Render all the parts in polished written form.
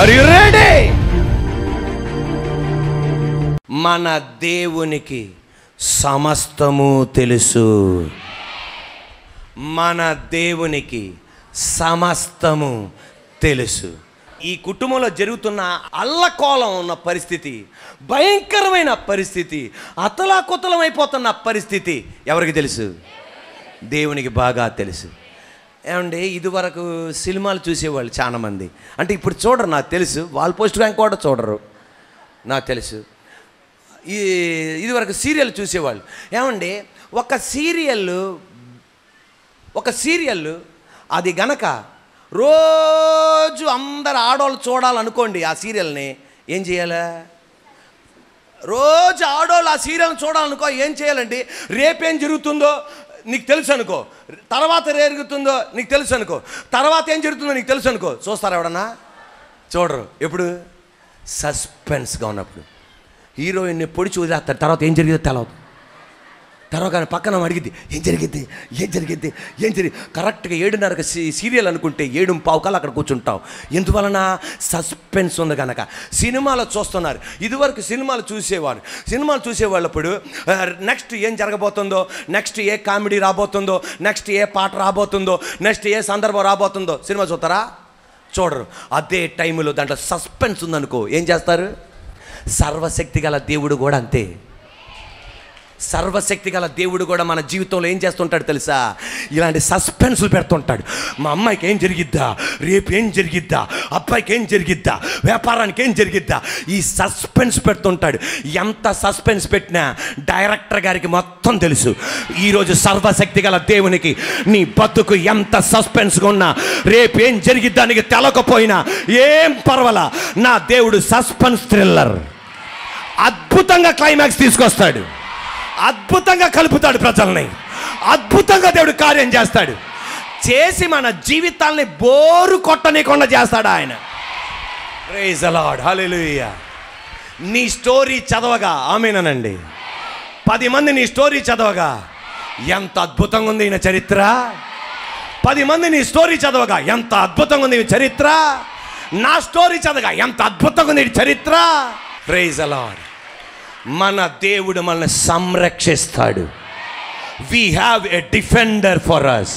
Are you ready? మన దేవునికి సమస్తము తెలుసు. మన దేవునికి సమస్తము తెలుసు. ఈ కుటుంబంలో జరుగుతున్న అల్లకోలం ఉన్న పరిస్థితి, భయంకరమైన పరిస్థితి, అతలాకుతలం అయిపోతున్న పరిస్థితి ఎవరికి తెలుసు? దేవునికి బాగా తెలుసు. ఏమండి, ఇదివరకు సినిమాలు చూసేవాళ్ళు చాలామంది, అంటే ఇప్పుడు చూడరు, నాకు తెలుసు. వాల్ పోస్ట్ ర్యాంక్ కూడా చూడరు, నాకు తెలుసు. ఇదివరకు సీరియల్ చూసేవాళ్ళు. ఏమండి, ఒక సీరియల్ అది గనక రోజు అందరు ఆడవాళ్ళు చూడాలనుకోండి, ఆ సీరియల్ని ఏం చేయాలి? రోజు ఆడవాళ్ళు ఆ సీరియల్ని చూడాలనుకో ఏం చేయాలండి? రేపేం జరుగుతుందో నీకు తెలుసు అనుకో, తర్వాత జరుగుతుందో నీకు తెలుసు అనుకో, తర్వాత ఏం జరుగుతుందో నీకు తెలుసు అనుకో. చూస్తారా ఎవడన్నా? చూడరు. ఎప్పుడు? సస్పెన్స్గా ఉన్నప్పుడు. హీరోయిన్ని పొడిచి వదిలేస్తాడు, తర్వాత ఏం జరిగిందో తెలవదు. తర్వాత పక్కన అడిగిద్ది, ఏం జరిగింది. కరెక్ట్గా 7:30 సీరియల్ అనుకుంటే 7:15 అక్కడ కూర్చుంటాం. ఎందువలన? సస్పెన్స్ ఉంది కనుక. సినిమాలో చూస్తున్నారు. ఇదివరకు సినిమాలు చూసేవాళ్ళప్పుడు నెక్స్ట్ ఏం జరగబోతుందో, నెక్స్ట్ ఏ కామెడీ రాబోతుందో, నెక్స్ట్ ఏ పాట రాబోతుందో, నెక్స్ట్ ఏ సందర్భం రాబోతుందో సినిమా చూస్తారా? చూడరు. అదే టైంలో దాంట్లో సస్పెన్స్ ఉందనుకో ఏం చేస్తారు? సర్వశక్తి గల దేవుడు కూడా అంతే. సర్వశక్తి గల దేవుడు కూడా మన జీవితంలో ఏం చేస్తుంటాడు తెలుసా? ఇలాంటి సస్పెన్స్లు పెడుతుంటాడు. మా అమ్మాయికి ఏం జరిగిద్దా, రేపు ఏం జరిగిద్దా, అబ్బాయికి ఏం జరిగిద్దా, వ్యాపారానికి ఏం జరిగిద్దా, ఈ సస్పెన్స్ పెడుతుంటాడు. ఎంత సస్పెన్స్ పెట్టినా డైరెక్టర్ గారికి మొత్తం తెలుసు. ఈరోజు సర్వశక్తి గల దేవునికి నీ బతుకు ఎంత సస్పెన్స్గా ఉన్నా, రేపు ఏం జరిగిద్దా నీకు తెలకపోయినా ఏం పర్వాలా, నా దేవుడు సస్పెన్స్ థ్రిల్లర్ అద్భుతంగా క్లైమాక్స్ తీసుకొస్తాడు. అద్భుతంగా కలుపుతాడు ప్రజల్ని. అద్భుతంగా దేవుడు కార్యం చేస్తాడు. చేసి మన జీవితాల్ని బోరు కొట్టనీయకుండా చేస్తాడు ఆయన. ప్రైజ్ ది లార్డ్, హల్లెలూయా. నీ స్టోరీ చదవగా, ఆమేనండి, 10 మంది నీ స్టోరీ చదవగా ఎంత అద్భుతంగా ఉంది ఈయన చరిత్ర. 10 మంది నీ స్టోరీ చదవగా ఎంత అద్భుతంగా ఉంది చరిత్ర. నా స్టోరీ చదవగా ఎంత అద్భుతంగా ఉంది చరిత్ర. Praise the Lord. మన దేవుడు మనల్ని సంరక్షిస్తాడు. We have a defender for us.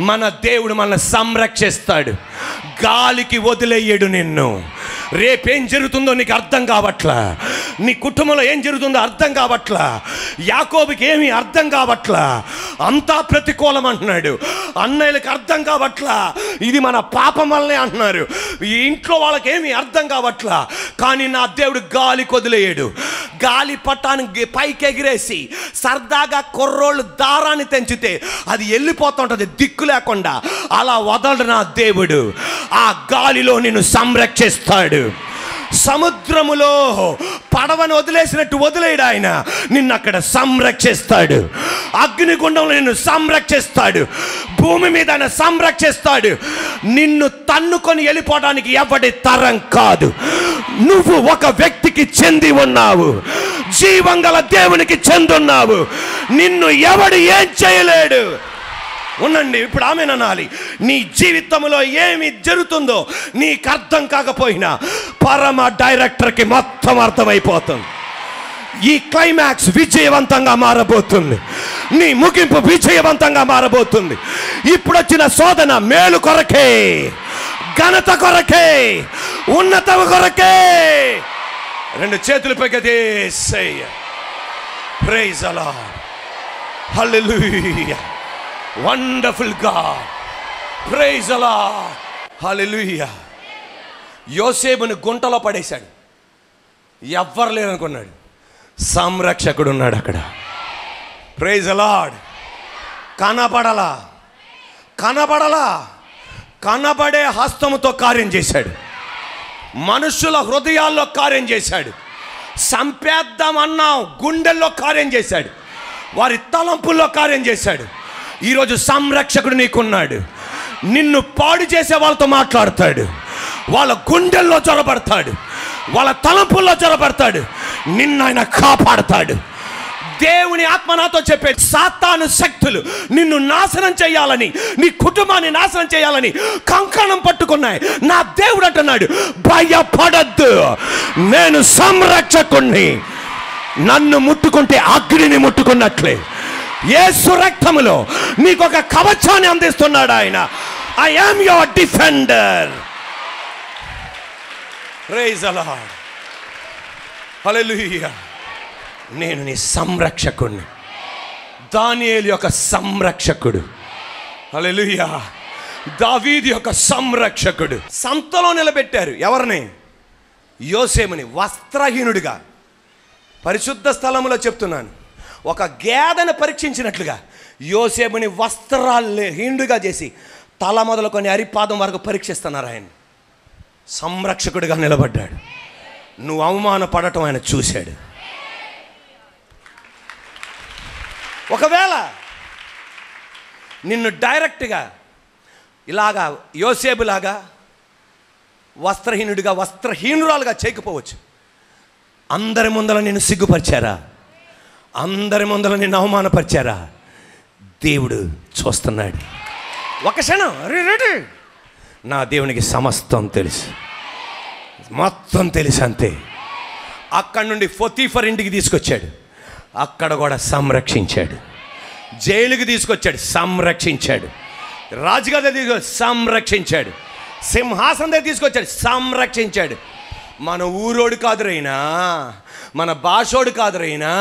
మన దేవుడు మనల్ని సంరక్షిస్తాడు. గాలికి వదిలేయడు నిన్ను. రేపేం జరుగుతుందో నీకు అర్థం కావట్లా, నీ కుటుంబంలో ఏం జరుగుతుందో అర్థం కావట్లా, యాకోబుకి ఏమీ అర్థం కావట్లా, అంతా ప్రతికూలం అంటున్నాడు. అన్నయ్యలకు అర్థం కావట్లా, ఇది మన పాపం వల్లనే అంటున్నారు. ఈ ఇంట్లో వాళ్ళకి ఏమీ అర్థం కావట్లా. కానీ నా దేవుడు గాలికి వదిలేయడు. గాలి పట్టానికి పైకి ఎగిరేసి సరదాగా కుర్రోళ్ళు దారాన్ని తెంచితే అది వెళ్ళిపోతుంటుంది దిక్కు లేకుండా. అలా వదలడు నా దేవుడు. ఆ గాలిలో నిన్ను సంరక్షిస్తాడు. సముద్రములో పడవను వదిలేసినట్టు వదిలేడు ఆయన, నిన్ను అక్కడ సంరక్షిస్తాడు. అగ్నిగుండంలో నిన్ను సంరక్షిస్తాడు. భూమి మీద ఆయన సంరక్షిస్తాడు. నిన్ను తన్నుకొని వెళ్ళిపోవడానికి ఎవడి తరం కాదు. నువ్వు ఒక వ్యక్తికి చెంది ఉన్నావు, జీవం గల దేవునికి చెందున్నావు. నిన్ను ఎవడు ఏం చేయలేడు. ఉండండి, ఇప్పుడు ఆమెననాలి. నీ జీవితంలో ఏమి జరుగుతుందో నీకు అర్థం కాకపోయినా పరమ డైరెక్టర్కి మొత్తం అర్థమైపోతుంది. ఈ క్లైమాక్స్ విజయవంతంగా మారబోతుంది. నీ ముగింపు విజయవంతంగా మారబోతుంది. ఇప్పుడు వచ్చిన శోధన మేలు కొరకే, ఘనత కొరకే, ఉన్నత కొరకే. 2 చేతులు పైకెత్తి praise the Lord, hallelujah, wonderful God, praise the Lord, hallelujah. యోసేపుని గుంటలో పడేశాడు. ఎవ్వరు లేరనుకున్నాడు. సంరక్షకుడు ఉన్నాడు అక్కడ. Praise the Lord. కనబడే హస్తముతో కార్యం చేశాడు. మనుషుల హృదయాల్లో కార్యం చేశాడు. సంపేద్దామన్నా గుండెల్లో కార్యం చేశాడు. వారి తలంపుల్లో కార్యం చేశాడు. ఈరోజు సంరక్షకుడు నీకున్నాడు. నిన్ను పాడు చేసే వాళ్ళతో మాట్లాడతాడు. వాళ్ళ గుండెల్లో చొరబడతాడు. వాళ్ళ తలంపుల్లో చొరబడతాడు. నిన్ను ఆయన కాపాడతాడు. దేవుని ఆత్మ నాతో చెప్పే, సాతాను శక్తులు నిన్ను నాశనం చేయాలని, నీ కుటుంబాన్ని నాశనం చేయాలని కంకణం పట్టుకున్నాయి. నా దేవుడు అంటున్నాడు, భయపడద్దు, నేను సంరక్షకుణ్ణి. నన్ను ముట్టుకుంటే అగ్నిని ముట్టుకున్నట్లే యేసు రక్తములో నీకు ఒక కవచాన్ని అందిస్తున్నాడు ఆయన. I am your defender. Praise the Lord. Hallelujah. నేను నీ సంరక్షకుణ్ణి. దానియేలు యొక్క సంరక్షకుడు. హల్లెలూయా. దావీదు యొక్క సంరక్షకుడు. సంతలో నిలబెట్టారు ఎవరిని? యోసేపుని వస్త్రహీనుడిగా. పరిశుద్ధ స్థలములో చెప్తున్నాను, ఒక గేదెను పరీక్షించినట్లుగా యోసేపుని వస్త్రాలు హీనుడిగా చేసి తల మొదలుకొని అరిపాదం వరకు పరీక్షిస్తున్నారు. ఆయన సంరక్షకుడిగా నిలబడ్డాడు. నువ్వు అవమానపడటం ఆయన చూశాడు. ఒకవేళ నిన్ను డైరెక్ట్గా ఇలాగా యోసేపులాగా వస్త్రహీనుడిగా వస్త్రహీనురాలుగా చేయకపోవచ్చు. అందరి ముందర నిన్ను సిగ్గుపరిచారా? అందరి ముందర నిన్ను అవమానపరిచారా? దేవుడు చూస్తున్నాడు. ఒక క్షణం రెడీ. నా దేవునికి సమస్తం తెలుసు, మొత్తం తెలుసు అంతే. అక్కడి నుండి పొతీఫర్ ఇంటికి తీసుకొచ్చాడు, అక్కడ కూడా సంరక్షించాడు. జైలుకి తీసుకొచ్చాడు, సంరక్షించాడు. రాజుగారి తీసుకొచ్చి సంరక్షించాడు. సింహాసనం దగ్గర తీసుకొచ్చాడు, సంరక్షించాడు. మన ఊరోడు కాదురైనా, మన భాషోడు కాదురైనా,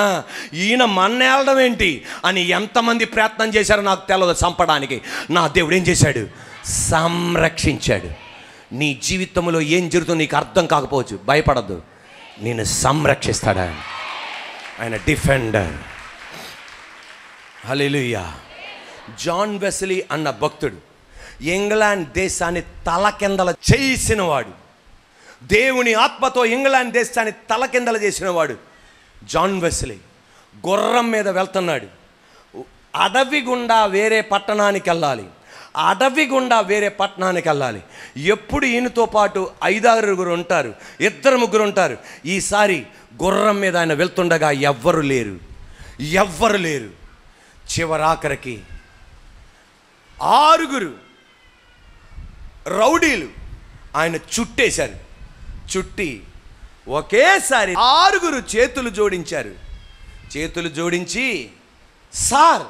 ఈయన మన్నేళ్ళడం ఏంటి అని ఎంతమంది ప్రయత్నం చేశారో నాకు తెలియదు చంపడానికి. నా దేవుడు ఏం చేశాడు? సంరక్షించాడు. నీ జీవితంలో ఏం జరుగుతుందో నీకు అర్థం కాకపోవచ్చు, భయపడద్దు, నేను సంరక్షిస్తాడు ఆయన. ఆయన డిఫెండర్. హల్లెలూయా. జాన్ వెస్లీ అన్న భక్తుడు ఇంగ్లాండ్ దేశాన్ని తలకిందల చేసినవాడు. దేవుని ఆత్మతో ఇంగ్లాండ్ దేశాన్ని తలకిందల చేసినవాడు జాన్ వెస్లీ. గుర్రం మీద వెళ్తున్నాడు. అడవి గుండా వేరే పట్టణానికి వెళ్ళాలి, అడవి గుండా వేరే పట్టణానికి వెళ్ళాలి. ఎప్పుడు ఈయనతో పాటు 5-6 ఉంటారు, 2-3 ఉంటారు. ఈసారి గుర్రం మీద ఆయన వెళ్తుండగా ఎవ్వరు లేరు. చివరాఖరికి 6 రౌడీలు ఆయన చుట్టేశారు. చుట్టి ఒకేసారి 6 చేతులు జోడించారు. చేతులు జోడించి, సార్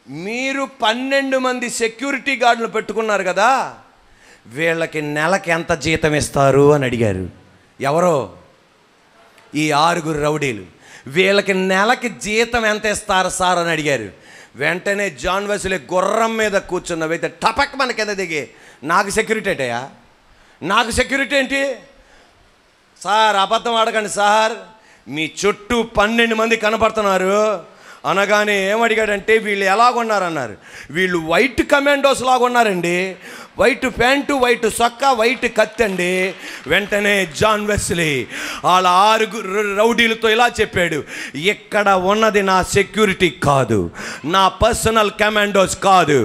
మీరు 12 మంది సెక్యూరిటీ గార్డులు పెట్టుకున్నారు కదా, వీళ్ళకి నెలకి ఎంత జీతం ఇస్తారు అని అడిగారు. ఎవరో? ఈ 6 రౌడీలు. వీళ్ళకి నెలకి జీతం ఎంత ఇస్తారు సార్ అని అడిగారు. వెంటనే జాన్ వెస్లీ గుర్రం మీద కూర్చున్నవైతే టపక్ మన కింద దిగి, నాకు సెక్యూరిటీ ఏంటయ్యా, నాకు సెక్యూరిటీ ఏంటి సార్, అబద్ధం ఆడకండి సార్, మీ చుట్టూ 12 మంది కనపడుతున్నారు అనగానే ఏమడిగాడంటే, వీళ్ళు ఎలాగున్నారన్నారు. వీళ్ళు వైట్ కమాండోస్ లాగా ఉన్నారండి, వైట్ ప్యాంటు, వైట్ సొక్కా, వైట్ కత్తి అండి. వెంటనే జాన్ వెస్లీ వాళ్ళ 6 రౌడీలతో ఇలా చెప్పాడు, ఇక్కడ ఉన్నది నా సెక్యూరిటీ కాదు, నా పర్సనల్ కమాండోస్ కాదు,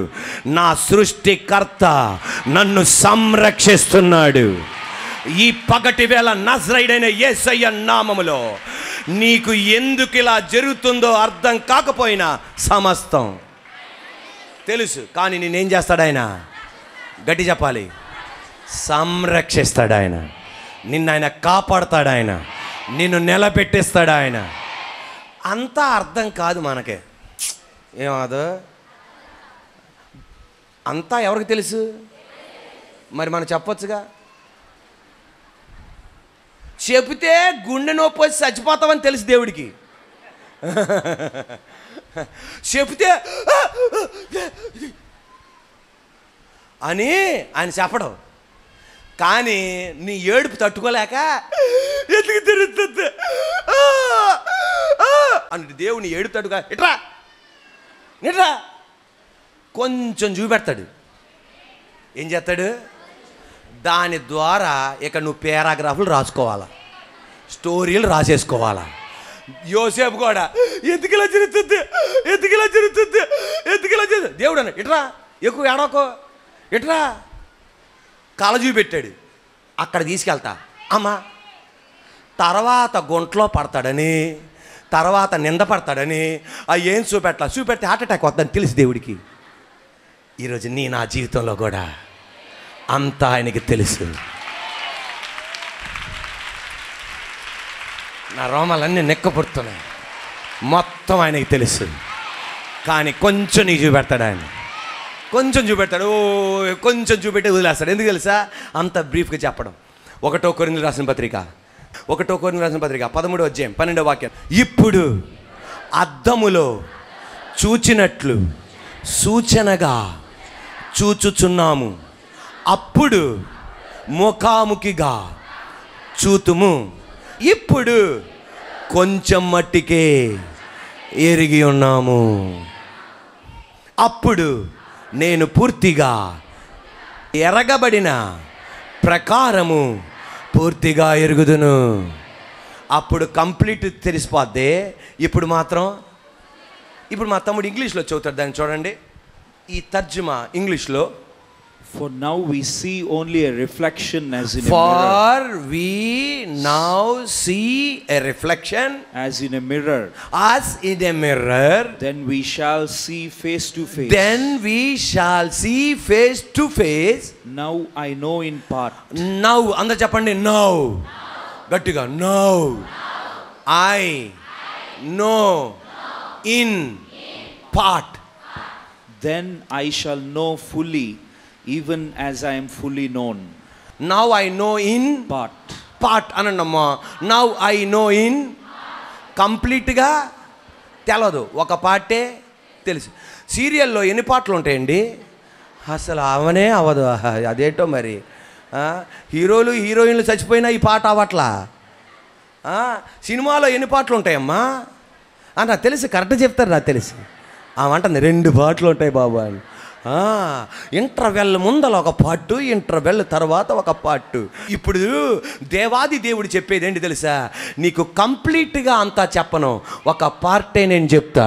నా సృష్టికర్త నన్ను సంరక్షిస్తున్నాడు. ఈ పగటి వేళ నజరేయుడైన యేసయ్య నామములో నీకు ఎందుకు ఇలా జరుగుతుందో అర్థం కాకపోయినా సమస్తం తెలుసు. కానీ నేనేం చేస్తాడు ఆయన? గట్టి చెప్పాలి. సంరక్షిస్తాడు ఆయన. నిన్ను ఆయన కాపాడుతాడు ఆయన. నిన్ను నిలబెట్టిస్తాడు ఆయన. అంతా అర్థం కాదు మనకే. ఏమాదో అంతా ఎవరికి తెలుసు? మరి మనం చెప్పొచ్చుగా. చెబితే గుండె నొప్పి వచ్చి చచ్చిపోతామని తెలుసు దేవుడికి. చెబితే అని ఆయన చెప్పడం. కానీ నీ ఏడుపు తట్టుకోలేక ఎందుకు తిరుగుతుంది అంటే దేవుని ఏడుపు తట్టుగా ఇట్రా ఇట్రా కొంచెం చూపెడతాడు. ఏం చేస్తాడు? దాని ద్వారా ఇక నువ్వు పారాగ్రాఫ్లు రాసుకోవాలా, స్టోరీలు రాసేసుకోవాలా. యోసేపు కూడా ఎందుకులా జరుగుతుంది, ఎందుకులా జరుగుతుంది, ఎందుకులా జరుగుతుంది. దేవుడు అన్న ఇట్రా, ఎక్కువ ఏడవకో, ఇట్రా కళ చూపెట్టాడు. అక్కడ తీసుకెళ్తా అమ్మా, తర్వాత గుంట్లో పడతాడని తర్వాత నిందపడతాడని ఏం చూపెడితే హార్ట్ అటాక్ వద్దని తెలుసు దేవుడికి. ఈరోజు నా జీవితంలో కూడా అంతా ఆయనకి తెలుసు. నా రోమాలన్నీ నెక్కపుడుతున్నాయి, మొత్తం ఆయనకి తెలుసు. కానీ కొంచెం నీకు చూపెడతాడు ఆయన, కొంచెం చూపెడతాడు, కొంచెం చూపెట్టి వదిలేస్తాడు. ఎందుకు తెలుసా? అంత బ్రీఫ్గా చెప్పడం. 1 కొరింథీయులకు రాసిన పత్రిక 13వ అధ్యాయం 12వ వాక్యం. ఇప్పుడు అద్దములో చూచినట్లు సూచనగా చూచుచున్నాము, అప్పుడు ముఖాముఖిగా చూతుము, ఇప్పుడు కొంచెం మట్టికే ఎరిగి ఉన్నాము, అప్పుడు నేను పూర్తిగా ఎరగబడిన ప్రకారము పూర్తిగా ఎరుగుదును. అప్పుడు కంప్లీట్ తెలిసిపోద్ది. ఇప్పుడు మా తమ్ముడు ఇంగ్లీష్లో చదువుతాడు, దాన్ని చూడండి. ఈ తర్జుమా ఇంగ్లీష్లో. For now we see only a reflection as in a mirror. For we now see a reflection as in a mirror. As in a mirror. Then we shall see face to face. Then we shall see face to face. Now I know in part. Now అందరూ చెప్పండి. Now. గట్టిగా. Now. I know in part. Then I shall know fully, even as I am fully known. Now I know in part అనండమ్మా. Now I know in కంప్లీట్గా తెలదు, ఒక పార్టే తెలుసు. సీరియల్లో ఎన్ని పాటలు ఉంటాయండి? అసలు అవనే అవ్వదు. అదేంటో మరి. హీరోలు హీరోయిన్లు చచ్చిపోయినా ఈ పాట అవ్వట్లా. సినిమాలో ఎన్ని పాటలు ఉంటాయమ్మా? నాకు తెలిసి కరెక్ట్ చెప్తారు, నాకు తెలిసి. అంటుంది 2 పాటలు ఉంటాయి బాబు అని. ఇంటర్వెల్ ముందల ఒక పార్టు, ఇంటర్వెల్ తర్వాత ఒక పార్టు. ఇప్పుడు దేవాది దేవుడు చెప్పేది ఏంటి తెలుసా? నీకు కంప్లీట్గా అంతా చెప్పను, ఒక పార్టే నేను చెప్తా.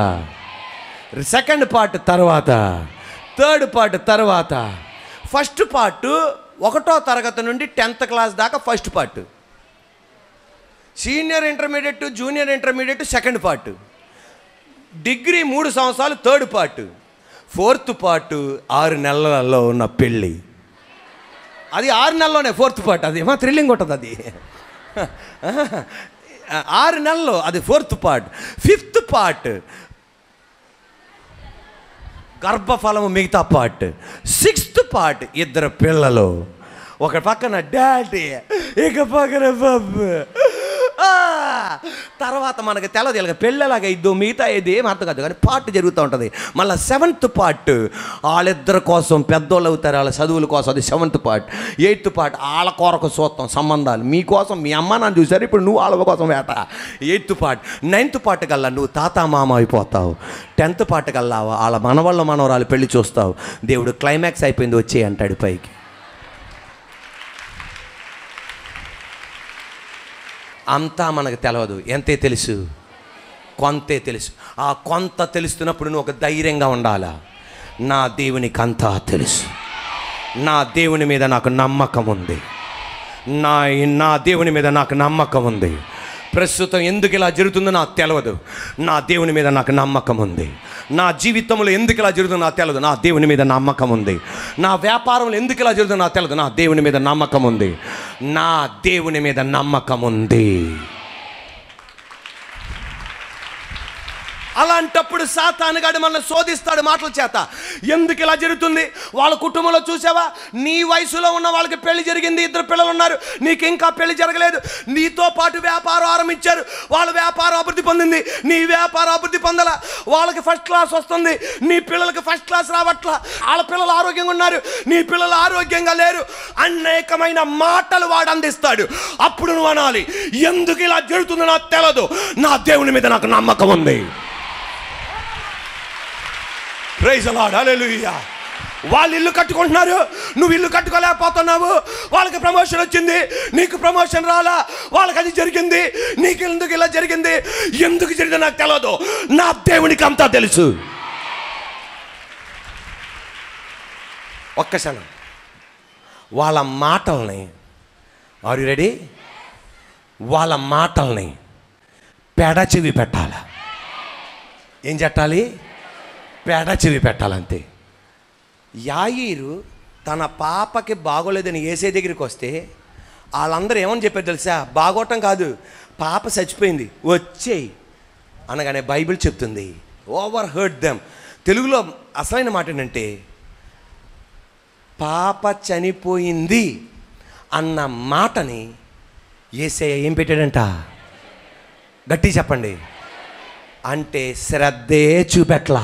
సెకండ్ పార్ట్ తర్వాత, థర్డ్ పార్ట్ తర్వాత. ఫస్ట్ పార్ట్ 1వ తరగతి నుండి 10th క్లాస్ దాకా first part. Senior intermediate, junior intermediate second part. Degree 3 సంవత్సరాలు థర్డ్ పార్ట్. ఫోర్త్ పార్ట్ 6 నెలలలో ఉన్న పెళ్ళి. అది 6 నెలల్లోనే ఫోర్త్ పార్ట్. అది ఏమో థ్రిల్లింగ్ ఉంటుంది. అది 6 నెలల్లో అది ఫోర్త్ పార్ట్. ఫిఫ్త్ పార్ట్ గర్భఫలము మిగతా పార్ట్. 6th పార్ట్ 2 పిల్లలు, ఒక పక్కన డాడీ, ఇక పక్కన బాబు. తర్వాత మనకి తెలదు, ఇలాగ పెళ్ళలాగా ఇద్దు, మిగతా ఇది ఏం అర్థం కాదు, కానీ పార్ట్ జరుగుతూ ఉంటుంది. మళ్ళీ 7th పార్ట్ వాళ్ళిద్దరి కోసం, పెద్దోళ్ళు అవుతారు, వాళ్ళ చదువుల కోసం, అది 7th పార్ట్. 8th పార్ట్ వాళ్ళ కొరకు చూస్తాం, సంబంధాలు మీకోసం. మీ అమ్మ నాన్న చూసారు, ఇప్పుడు నువ్వు వాళ్ళ కోసం వేట. 8th part. 9th పార్ట్ కల్లా నువ్వు తాత మామ అయిపోతావు. 10th పార్ట్ కల్లా వాళ్ళ మనవాళ్ళు మనవరాలు పెళ్లి చూస్తావు. దేవుడు క్లైమాక్స్ అయిపోయింది వచ్చే అంటాడు పైకి. అంతా మనకు తెలియదు, ఎంతే తెలుసు, కొంతే తెలుసు. ఆ కొంత తెలుస్తున్నప్పుడు నువ్వు ఒక ధైర్యంగా ఉండాలా. నా దేవునికి అంతా తెలుసు, నా దేవుని మీద నాకు నమ్మకం ఉంది, నా దేవుని మీద నాకు నమ్మకం ఉంది. ప్రస్తుతం ఎందుకు ఇలా జరుగుతుందో నాకు తెలియదు, నా దేవుని మీద నాకు నమ్మకం ఉంది. నా జీవితంలో ఎందుకు ఇలా జరుగుతుందో నాకు తెలియదు, నా దేవుని మీద నమ్మకం ఉంది. నా వ్యాపారంలో ఎందుకు ఇలా జరుగుతుందో నాకు తెలియదు, నా దేవుని మీద నమ్మకం ఉంది. నా దేవుని మీద నమ్మకం ఉంది. అలాంటప్పుడు సాతానుగాడు మనల్ని శోధిస్తాడు మాటల చేత. ఎందుకు ఇలా జరుగుతుంది? వాళ్ళ కుటుంబంలో చూసావా, నీ వయసులో ఉన్న వాళ్ళకి పెళ్లి జరిగింది, 2 పిల్లలు ఉన్నారు, నీకు ఇంకా పెళ్లి జరగలేదు. నీతో పాటు వ్యాపారం ఆరంభించారు, వాళ్ళ వ్యాపారం అభివృద్ధి పొందింది, నీ వ్యాపారం అభివృద్ధి పొందాల. వాళ్ళకి ఫస్ట్ క్లాస్ వస్తుంది, నీ పిల్లలకి ఫస్ట్ క్లాస్ రావట్లా. వాళ్ళ పిల్లలు ఆరోగ్యంగా ఉన్నారు, నీ పిల్లలు ఆరోగ్యంగా లేరు. అనేకమైన మాటలు వాడు అందిస్తాడు. అప్పుడు నువ్వు అనాలి, ఎందుకు ఇలా జరుగుతుందో నాకు తెలియదు, నా దేవుని మీద నాకు నమ్మకం ఉంది. ప్రైజ్ ది లార్డ్, హల్లెలూయా. వాళ్ళు ఇల్లు కట్టుకుంటున్నారు, నువ్వు ఇల్లు కట్టుకోలేకపోతున్నావు. వాళ్ళకి ప్రమోషన్ వచ్చింది, నీకు ప్రమోషన్ రాలా. వాళ్ళకి అది జరిగింది, నీకు ఎందుకు ఇలా జరిగింది? ఎందుకు జరిగిందో నాకు తెలియదు, నా దేవునికి అంతా తెలుసు. ఒక్క క్షణం వాళ్ళ మాటల్ని, ఆర్ యు రెడీ? వాళ్ళ మాటల్ని పెడ చెవి పెట్టాలి. ఏం చెప్పాలి? పెడ చెవి పెట్టాలంతే. యాయీరు తన పాపకి బాగోలేదని యేసే దగ్గరికి వస్తే వాళ్ళందరూ ఏమని చెప్పారు తెలుసా? బాగోటం కాదు, పాప చచ్చిపోయింది, వచ్చేయి అనగానే బైబిల్ చెప్తుంది ఓవర్ హర్డ్ దెమ్. తెలుగులో అసలైన మాట ఏంటంటే పాప చనిపోయింది అన్న మాటని యేసయ్య ఏం పెట్టాడంట? గట్టి చెప్పండి. అంటే శ్రద్ధే చూపెట్లా.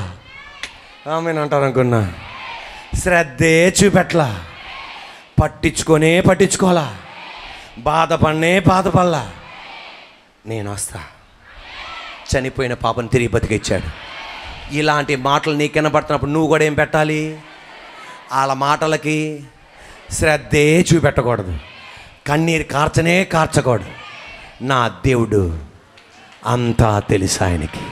ఆమెను అంటారు అనుకున్నా. శ్రద్ధే చూపెట్లా. పట్టించుకోవాలా, బాధపడలా. నేను వస్తా. చనిపోయిన పాపను తిరిగి బతికిచ్చాడు. ఇలాంటి మాటలు నీకు వినబడుతున్నప్పుడు నువ్వు కూడా ఏం పెట్టాలి? వాళ్ళ మాటలకి శ్రద్ధే చూపెట్టకూడదు, కన్నీరు కార్చకూడదు. నా దేవుడు అంతా తెలుసు ఆయనకి.